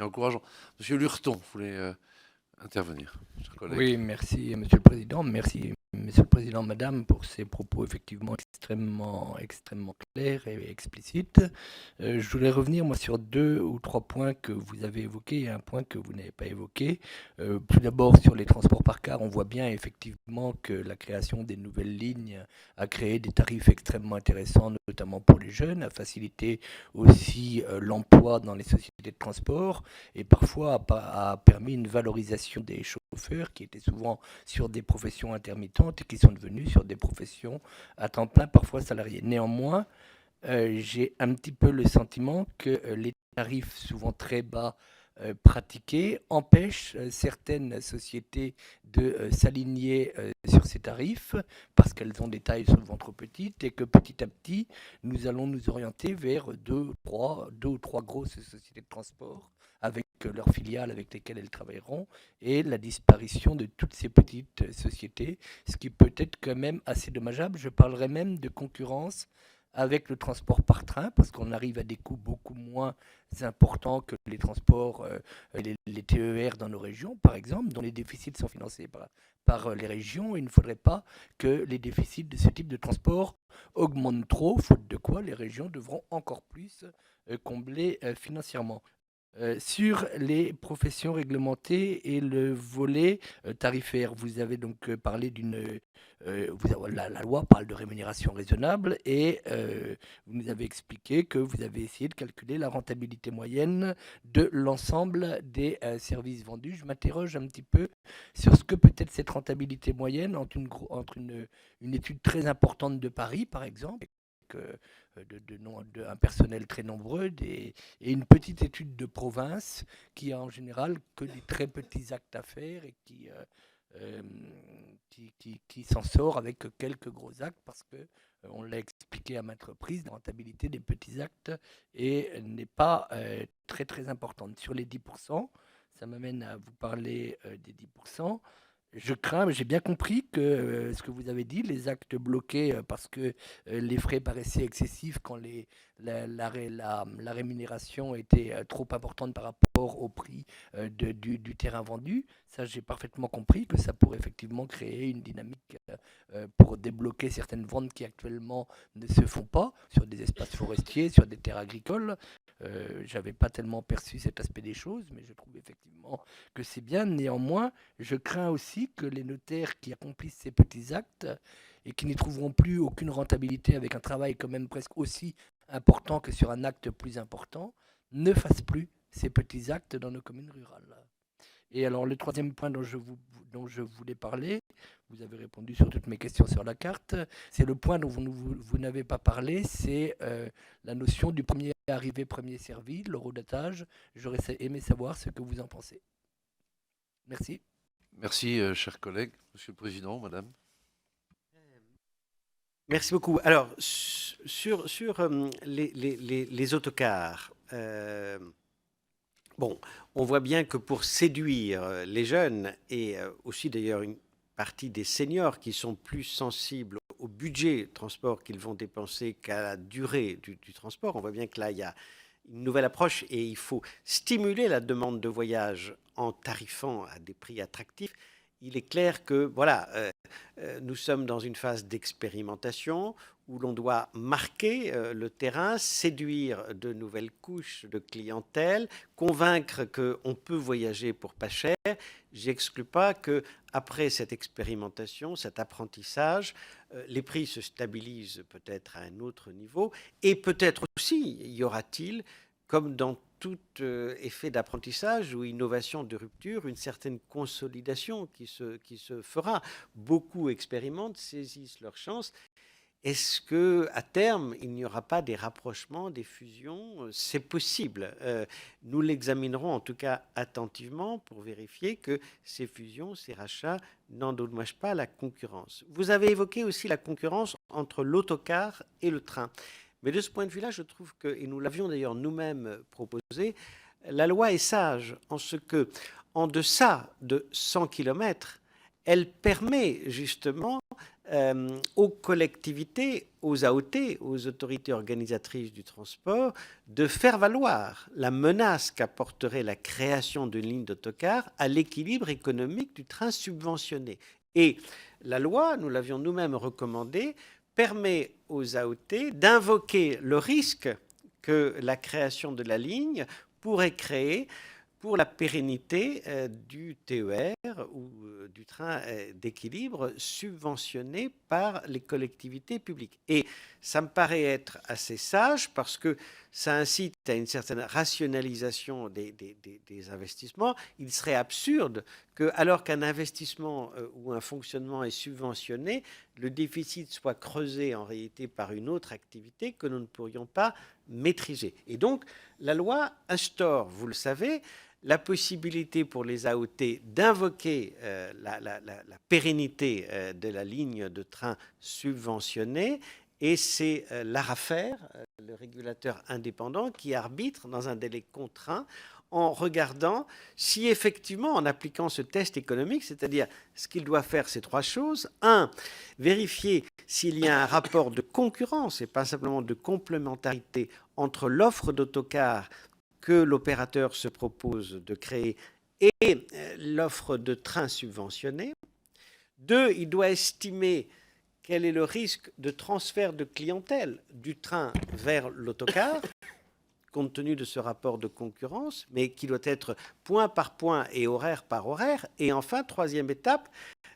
et encourageant. Monsieur Lurton, vous voulez intervenir, cher collègue. Oui, merci Monsieur le Président. Merci Monsieur le Président, Madame, pour ces propos effectivement extrêmement clairs et explicites. Je voulais revenir moi sur 2 ou 3 points que vous avez évoqués et un point que vous n'avez pas évoqué. Tout d'abord sur les transports par car, on voit bien effectivement que la création des nouvelles lignes a créé des tarifs extrêmement intéressants, notamment pour les jeunes, a facilité aussi l'emploi dans les sociétés de transport et parfois a permis une valorisation des chauffeurs qui étaient souvent sur des professions intermittentes et qui sont devenus sur des professions à temps plein, parfois salariés. Néanmoins, j'ai un petit peu le sentiment que les tarifs souvent très bas pratiqués empêchent certaines sociétés de s'aligner sur ces tarifs parce qu'elles ont des tailles souvent trop petites et que petit à petit, nous allons nous orienter vers deux ou trois grosses sociétés de transport avec leurs filiales avec lesquelles elles travailleront et la disparition de toutes ces petites sociétés, ce qui peut être quand même assez dommageable. Je parlerai même de concurrence avec le transport par train, parce qu'on arrive à des coûts beaucoup moins importants que les transports, les TER dans nos régions, par exemple, dont les déficits sont financés par les régions. Il ne faudrait pas que les déficits de ce type de transport augmentent trop, faute de quoi les régions devront encore plus combler financièrement. Sur les professions réglementées et le volet tarifaire, vous avez donc parlé la loi parle de rémunération raisonnable et vous nous avez expliqué que vous avez essayé de calculer la rentabilité moyenne de l'ensemble des services vendus. Je m'interroge un petit peu sur ce que peut être cette rentabilité moyenne entre une étude très importante de Paris, par exemple, un personnel très nombreux et une petite étude de province qui a en général que des très petits actes à faire et qui s'en sort avec quelques gros actes parce que on l'a expliqué à maintes reprises, la rentabilité des petits actes n'est pas très importante. Sur les 10%, ça m'amène à vous parler des 10%. Je crains, mais j'ai bien compris que ce que vous avez dit, les actes bloqués parce que les frais paraissaient excessifs quand la rémunération était trop importante par rapport au prix du terrain vendu. Ça, j'ai parfaitement compris que ça pourrait effectivement créer une dynamique pour débloquer certaines ventes qui actuellement ne se font pas sur des espaces forestiers, sur des terres agricoles. J'avais pas tellement perçu cet aspect des choses, mais je trouve effectivement que c'est bien. Néanmoins, je crains aussi que les notaires qui accomplissent ces petits actes et qui n'y trouveront plus aucune rentabilité avec un travail quand même presque aussi important que sur un acte plus important, ne fassent plus ces petits actes dans nos communes rurales. Et alors le troisième point dont je voulais parler, vous avez répondu sur toutes mes questions sur la carte, c'est le point dont vous n'avez pas parlé, c'est la notion du premier arrivé, premier servi, l'horodatage. J'aurais aimé savoir ce que vous en pensez. Merci. Merci, cher collègue. Monsieur le Président, Madame. Merci beaucoup. Alors, sur les autocars, bon, on voit bien que pour séduire les jeunes et aussi d'ailleurs une partie des seniors qui sont plus sensibles au budget transport qu'ils vont dépenser qu'à la durée du transport, on voit bien que là, il y a une nouvelle approche et il faut stimuler la demande de voyage en tarifant à des prix attractifs. Il est clair que voilà, nous sommes dans une phase d'expérimentation où l'on doit marquer le terrain, séduire de nouvelles couches de clientèle, convaincre qu'on peut voyager pour pas cher. J'exclus pas qu'après cette expérimentation, cet apprentissage, les prix se stabilisent peut-être à un autre niveau et peut-être aussi y aura-t-il, comme dans tout effet d'apprentissage ou innovation de rupture, une certaine consolidation qui se fera. Beaucoup expérimentent, saisissent leur chance. Est-ce qu'à terme, il n'y aura pas des rapprochements, des fusions? C'est possible. Nous l'examinerons en tout cas attentivement pour vérifier que ces fusions, ces rachats n'endommagent pas la concurrence. Vous avez évoqué aussi la concurrence entre l'autocar et le train. Mais de ce point de vue-là, je trouve que, et nous l'avions d'ailleurs nous-mêmes proposé, la loi est sage en ce que, en deçà de 100 km, elle permet justement aux collectivités, aux AOT, aux autorités organisatrices du transport, de faire valoir la menace qu'apporterait la création d'une ligne d'autocar à l'équilibre économique du train subventionné. Et la loi, nous l'avions nous-mêmes recommandé, permet aux AOT d'invoquer le risque que la création de la ligne pourrait créer pour la pérennité du TER ou du train d'équilibre subventionné par les collectivités publiques. Et ça me paraît être assez sage parce que ça incite à une certaine rationalisation des investissements. Il serait absurde que, alors qu'un investissement ou un fonctionnement est subventionné, le déficit soit creusé en réalité par une autre activité que nous ne pourrions pas maîtriser. Et donc, la loi instaure, vous le savez, la possibilité pour les AOT d'invoquer la pérennité de la ligne de train subventionnée, et c'est l'ARAFER, le régulateur indépendant, qui arbitre dans un délai contraint en regardant si effectivement, en appliquant ce test économique, c'est-à-dire ce qu'il doit faire, c'est trois choses. Un, vérifier s'il y a un rapport de concurrence et pas simplement de complémentarité entre l'offre d'autocar que l'opérateur se propose de créer et l'offre de train subventionné. Deux, il doit estimer quel est le risque de transfert de clientèle du train vers l'autocar, compte tenu de ce rapport de concurrence, mais qui doit être point par point et horaire par horaire. Et enfin, troisième étape,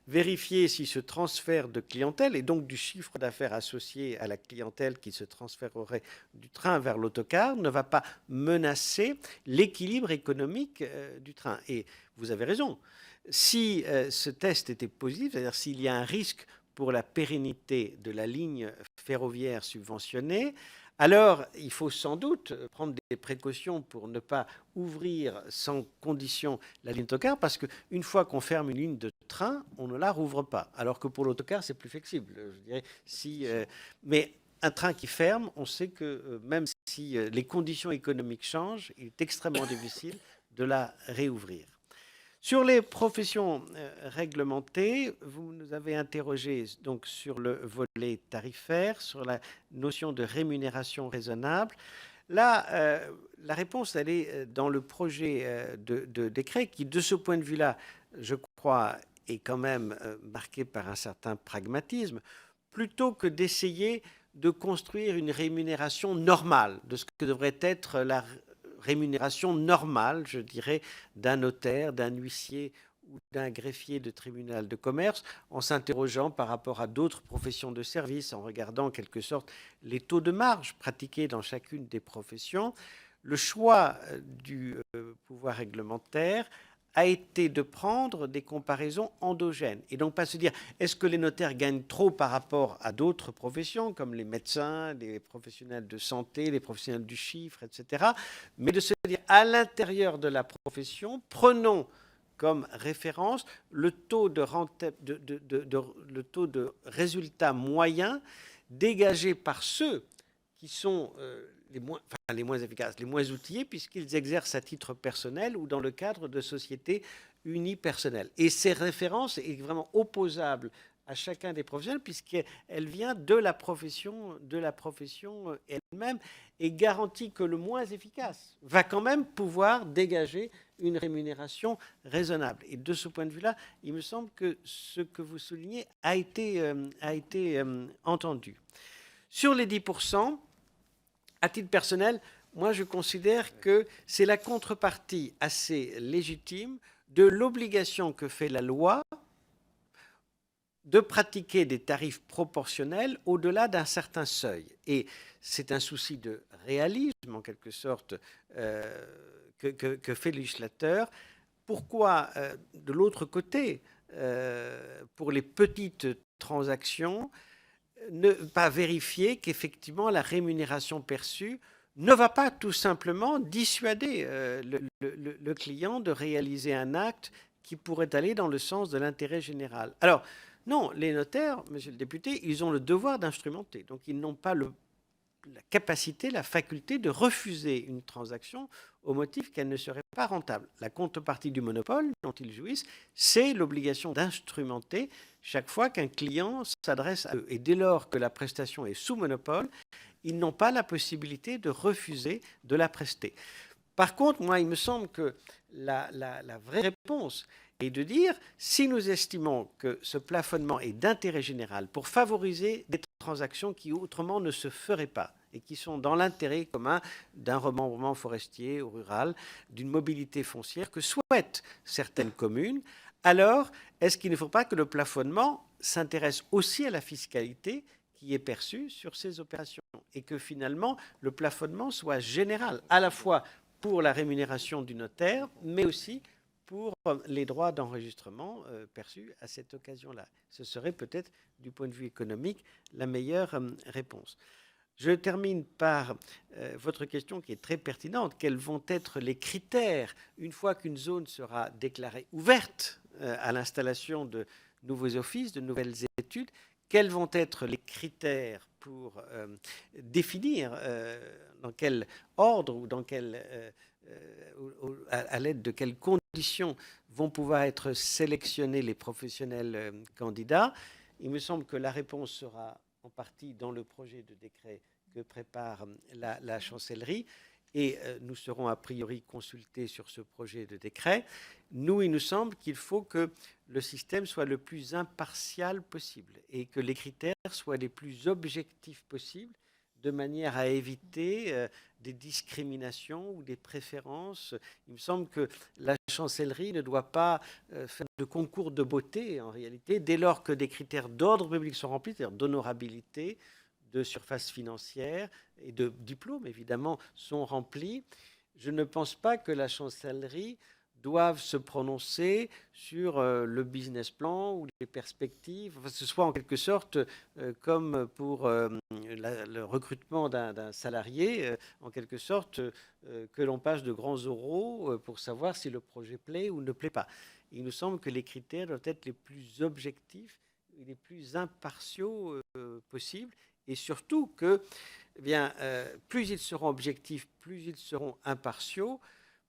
vérifier si ce transfert de clientèle et donc du chiffre d'affaires associé à la clientèle qui se transférerait du train vers l'autocar ne va pas menacer l'équilibre économique du train. Et vous avez raison, si ce test était positif, c'est-à-dire s'il y a un risque pour la pérennité de la ligne ferroviaire subventionnée, alors il faut sans doute prendre des précautions pour ne pas ouvrir sans condition la ligne d'autocar, parce qu'une fois qu'on ferme une ligne de train, on ne la rouvre pas. Alors que pour l'autocar, c'est plus flexible. Je dirais, mais un train qui ferme, on sait que même si les conditions économiques changent, il est extrêmement difficile de la réouvrir. Sur les professions réglementées, vous nous avez interrogé donc sur le volet tarifaire, sur la notion de rémunération raisonnable. Là, la réponse, elle est dans le projet de décret qui, de ce point de vue-là, je crois, est quand même marqué par un certain pragmatisme, plutôt que d'essayer de construire une rémunération normale de ce que devrait être la rémunération normale, je dirais, d'un notaire, d'un huissier ou d'un greffier de tribunal de commerce, en s'interrogeant par rapport à d'autres professions de service, en regardant en quelque sorte les taux de marge pratiqués dans chacune des professions. Le choix du pouvoir réglementaire a été de prendre des comparaisons endogènes et donc pas se dire est-ce que les notaires gagnent trop par rapport à d'autres professions comme les médecins, les professionnels de santé, les professionnels du chiffre, etc. Mais de se dire à l'intérieur de la profession, prenons comme référence le taux de résultat moyen dégagé par ceux qui sont les moins efficaces, les moins outillés, puisqu'ils exercent à titre personnel ou dans le cadre de sociétés unipersonnelles. Et ces références est vraiment opposable à chacun des professionnels, puisqu'elle vient de la profession elle-même et garantit que le moins efficace va quand même pouvoir dégager une rémunération raisonnable. Et de ce point de vue-là, il me semble que ce que vous soulignez a été entendu. Sur les 10%, à titre personnel, moi je considère que c'est la contrepartie assez légitime de l'obligation que fait la loi de pratiquer des tarifs proportionnels au-delà d'un certain seuil. Et c'est un souci de réalisme, en quelque sorte, que fait le législateur. Pourquoi, de l'autre côté, pour les petites transactions, ne pas vérifier qu'effectivement la rémunération perçue ne va pas tout simplement dissuader le client de réaliser un acte qui pourrait aller dans le sens de l'intérêt général. Alors, non, les notaires, monsieur le député, ils ont le devoir d'instrumenter. Donc, ils n'ont pas la capacité, la faculté de refuser une transaction au motif qu'elle ne serait pas rentable. La contrepartie du monopole dont ils jouissent, c'est l'obligation d'instrumenter chaque fois qu'un client s'adresse à eux. Et dès lors que la prestation est sous monopole, ils n'ont pas la possibilité de refuser de la prester. Par contre, moi, il me semble que la vraie réponse est de dire, si nous estimons que ce plafonnement est d'intérêt général pour favoriser des transactions qui autrement ne se feraient pas et qui sont dans l'intérêt commun d'un remembrement forestier ou rural, d'une mobilité foncière que souhaitent certaines communes, alors est-ce qu'il ne faut pas que le plafonnement s'intéresse aussi à la fiscalité qui est perçue sur ces opérations et que finalement le plafonnement soit général, à la fois pour la rémunération du notaire, mais aussi pour les droits d'enregistrement perçus à cette occasion-là. Ce serait peut-être, du point de vue économique, la meilleure réponse. Je termine par votre question qui est très pertinente. Quels vont être les critères une fois qu'une zone sera déclarée ouverte à l'installation de nouveaux offices, de nouvelles études? Quels vont être les critères pour définir dans quel ordre ou dans quel, à l'aide de quelles conditions vont pouvoir être sélectionnés les professionnels candidats? Il me semble que la réponse sera en partie dans le projet de décret que prépare la chancellerie et nous serons a priori consultés sur ce projet de décret. Nous, il nous semble qu'il faut que le système soit le plus impartial possible et que les critères soient les plus objectifs possibles de manière à éviter des discriminations ou des préférences. Il me semble que la chancellerie ne doit pas faire de concours de beauté, en réalité, dès lors que des critères d'ordre public sont remplis, c'est-à-dire d'honorabilité, de surface financière et de diplôme, évidemment, sont remplis. Je ne pense pas que la chancellerie doivent se prononcer sur le business plan ou les perspectives, enfin, ce soit en quelque sorte comme pour le recrutement d'un salarié, en quelque sorte que l'on passe de grands oraux pour savoir si le projet plaît ou ne plaît pas. Il nous semble que les critères doivent être les plus objectifs et les plus impartiaux possibles, et surtout que, eh bien, plus ils seront objectifs, plus ils seront impartiaux,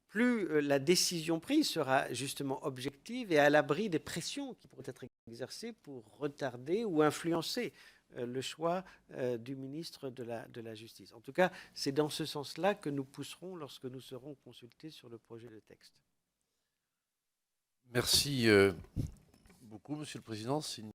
plus la décision prise sera justement objective et à l'abri des pressions qui pourraient être exercées pour retarder ou influencer le choix du ministre de la Justice. En tout cas, c'est dans ce sens-là que nous pousserons lorsque nous serons consultés sur le projet de texte. Merci beaucoup, Monsieur le Président.